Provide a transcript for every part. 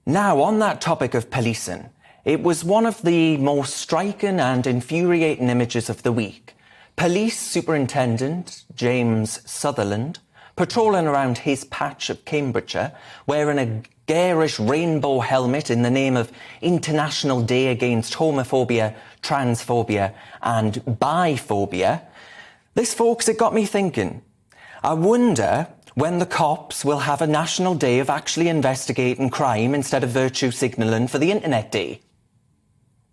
Now, on that topic of policing, it was one of the most striking and infuriating images of the week. Police Superintendent James Sutherland, patrolling around his patch of Cambridgeshire, wearing a garish rainbow helmet in the name of International Day Against Homophobia, Transphobia and Biphobia. This, folks, it got me thinking. I wonder when the cops will have a national day of actually investigating crime instead of virtue signalling for the Internet Day.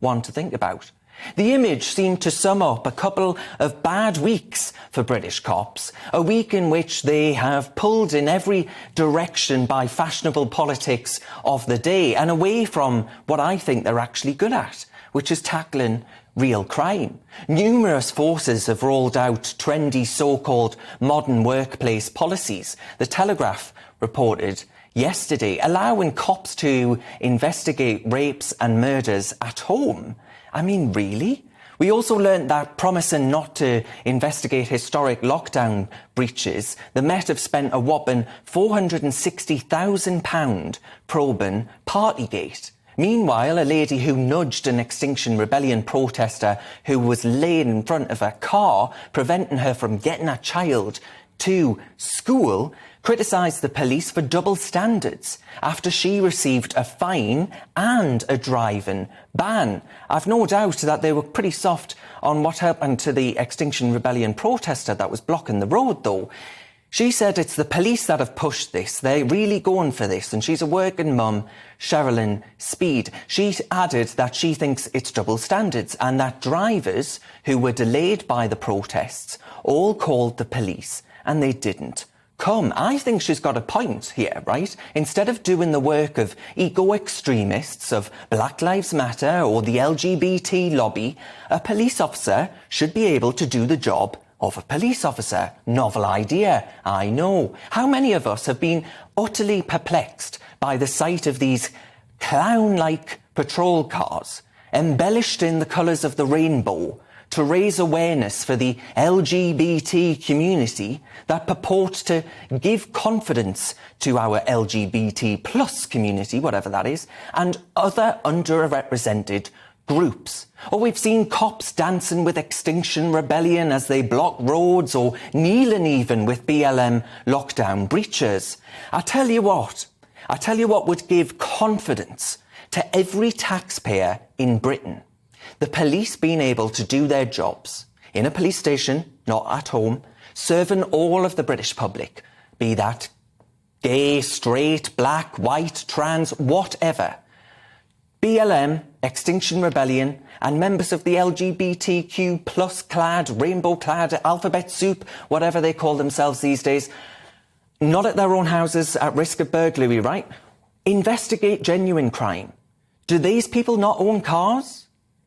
One to think about. The image seemed to sum up a couple of bad weeks for British cops, a week in which they have pulled in every direction by fashionable politics of the day and away from what I think they're actually good at, which is tackling real crime. Numerous forces have rolled out trendy so-called modern workplace policies. The Telegraph reported yesterday allowing cops to investigate rapes and murders at home. I mean, really? We also learned that promising not to investigate historic lockdown breaches, the Met have spent a whopping £460,000 probing Partygate. Meanwhile, a lady who nudged an Extinction Rebellion protester who was laying in front of a car, preventing her from getting a child to school, criticised the police for double standards after she received a fine and a driving ban. I've no doubt that they were pretty soft on what happened to the Extinction Rebellion protester that was blocking the road, though. She said it's the police that have pushed this. They're really going for this. And she's a working mum, Sherilyn Speed. She added that she thinks it's double standards and that drivers who were delayed by the protests all called the police and they didn't come. I think she's got a point here, right? Instead of doing the work of eco-extremists, of Black Lives Matter or the LGBT lobby, a police officer should be able to do the job of a police officer. Novel idea, I know. How many of us have been utterly perplexed by the sight of these clown-like patrol cars, embellished in the colours of the rainbow, to raise awareness for the LGBT community that purport to give confidence to our LGBT plus community, whatever that is, and other underrepresented groups. Or we've seen cops dancing with Extinction Rebellion as they block roads, or kneeling even with BLM lockdown breachers. I tell you what would give confidence to every taxpayer in Britain. The police being able to do their jobs in a police station, not at home, serving all of the British public, be that gay, straight, black, white, trans, whatever. BLM, Extinction Rebellion and members of the LGBTQ plus clad, rainbow clad, alphabet soup, whatever they call themselves these days, not at their own houses at risk of burglary, right? Investigate genuine crime. Do these people not own cars?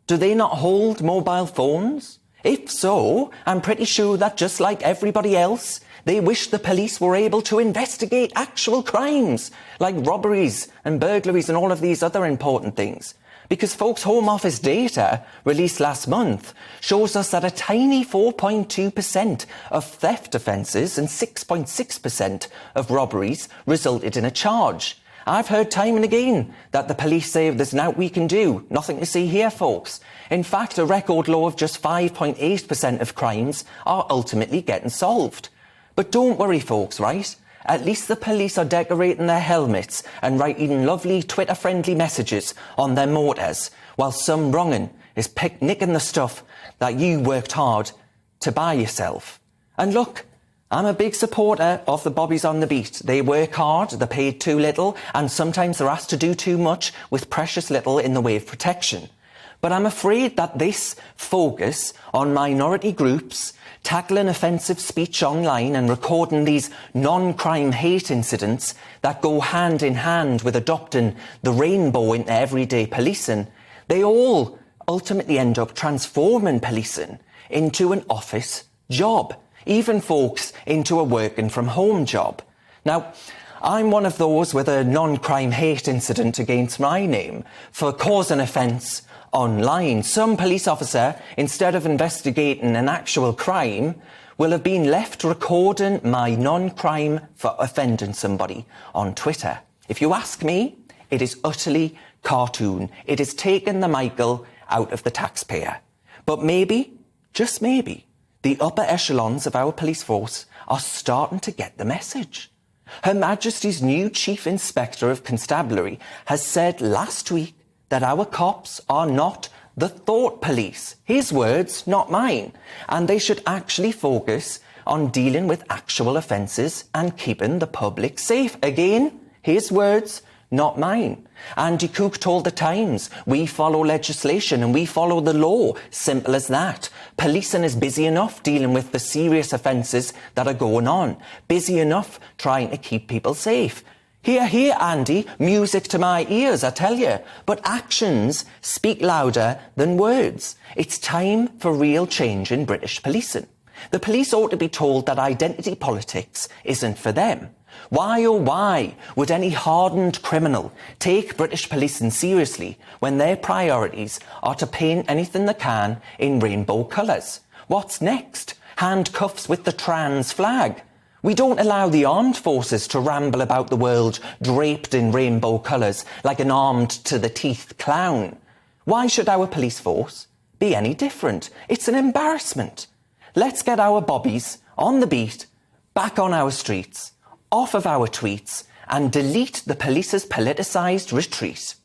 Do they not hold mobile phones? If so, I'm pretty sure that just like everybody else, they wish the police were able to investigate actual crimes, like robberies and burglaries and all of these other important things. Because, folks, Home Office data released last month shows us that a tiny 4.2% of theft offences and 6.6% of robberies resulted in a charge. I've heard time and again that the police say there's naught we can do. Nothing to see here, folks. In fact, a record low of just 5.8% of crimes are ultimately getting solved. But don't worry, folks, right? At least the police are decorating their helmets and writing lovely Twitter-friendly messages on their motors, while some wrong'un is picnicking the stuff that you worked hard to buy yourself. And look, I'm a big supporter of the bobbies on the beat. They work hard, they're paid too little, and sometimes they're asked to do too much with precious little in the way of protection. But I'm afraid that this focus on minority groups, tackling offensive speech online and recording these non-crime hate incidents that go hand in hand with adopting the rainbow into everyday policing, they all ultimately end up transforming policing into an office job. Even folks into a working from home job. Now, I'm one of those with a non-crime hate incident against my name for causing offence online. Some police officer, instead of investigating an actual crime, will have been left recording my non-crime for offending somebody on Twitter. If you ask me, It is utterly cartoon. It has taken the Michael out of the taxpayer. But maybe, just maybe, the upper echelons of our police force are starting to get the message. Her Majesty's new Chief Inspector of Constabulary has said last week that our cops are not the thought police. His words, not mine. And they should actually focus on dealing with actual offences and keeping the public safe. Again, his words, not mine. Andy Cook told the Times, we follow legislation and we follow the law. Simple as that. Policing is busy enough dealing with the serious offences that are going on. Busy enough trying to keep people safe. Hear, hear, Andy, music to my ears, I tell you. But actions speak louder than words. It's time for real change in British policing. The police ought to be told that identity politics isn't for them. Why, oh why, would any hardened criminal take British policing seriously when their priorities are to paint anything they can in rainbow colours? What's next? Handcuffs with the trans flag? We don't allow the armed forces to ramble about the world draped in rainbow colours like an armed-to-the-teeth clown. Why should our police force be any different? It's an embarrassment. Let's get our bobbies on the beat, back on our streets, off of our tweets, and delete the police's politicised retreat.